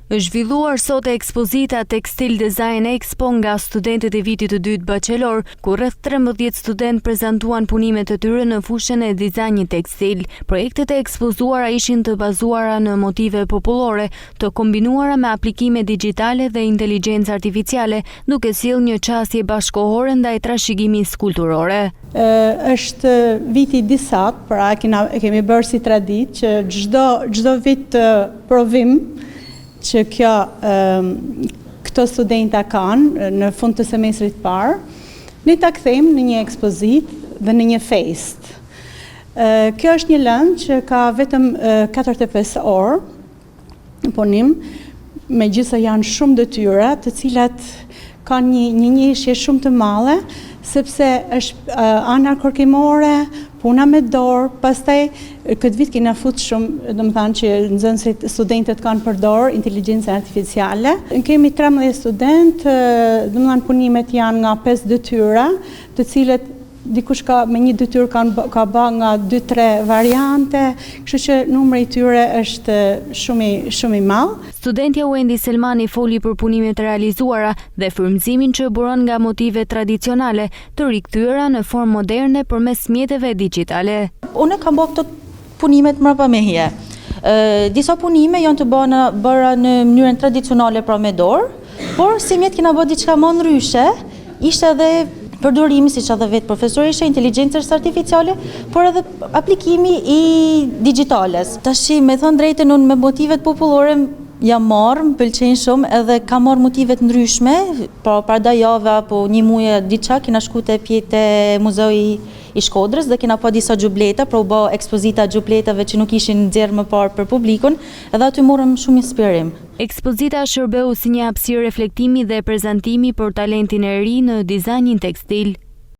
Është zhvilluar sot ekspozita Textile Design Expo nga studentët e vitit të dytë bachelor, ku rreth 13 studentë prezantuan punimet e tyre në fushën e dizajnit tekstil. Projektet e ekspozuara ishin të bazuara në motive popullore, të kombinuara me aplikime digjitale dhe inteligjencë artificiale, duke sjellë një qasje bashkëkohore ndaj trashëgimisë kulturore. Është viti disat, pra kemi bërë si traditë që çdo vit provim që këto studenta kanë në fund të semestrit parë, ne ta kthejmë në një ekspozit dhe në një fest. Kjo është një lëndë që ka vetëm 45 orë punim, megjithëse janë shumë detyra, të cilat kanë një njëshje shumë të madhe, sepse është ana kërkimore, puna me dorë, pastaj këtë vit kena fut shumë, domethënë që nxënësit studentët kanë përdorur inteligjencën artificiale. Kemi 13 studentë, domethënë punimet janë nga 5 detyra, të cilët dikush me një detyrë ka bë nga 2-3 variante, kështu që numri i tyre është shumë i madh. Studentja Wendy Selmani foli për punimet realizuara dhe frymëzimin që buron nga motive tradicionale të rikthyera në formë moderne përmes mjeteve digjitale. Unë kam bërë këto punimet mbrapa meje. Disa punime janë të bëra në mënyrën tradicionale pra me dorë, por si mjet kena bërë diçka më ndryshe, ishte edhe përdorimi, siç edhe vetë profesori ishte, inteligjencës artificiale, por edhe aplikimi i digjitales. Tash, me thënë drejtën, unë me motivet popullore jam marrë, më pëlqejnë shumë, edhe kam marrë motivet ndryshme, pra parda jave apo një muaj diçka kena shku te pjetë Muzeu i Shkodrës dhe kena pa disa xhubleta, pra u bë ekspozita xhubletave që nuk ishin nxjerrë më parë për publikun, edhe aty morëm shumë inspirim. Ekspozita shërbeu si një hapësirë reflektimi dhe prezantimi për talentin e ri në dizajnin tekstil.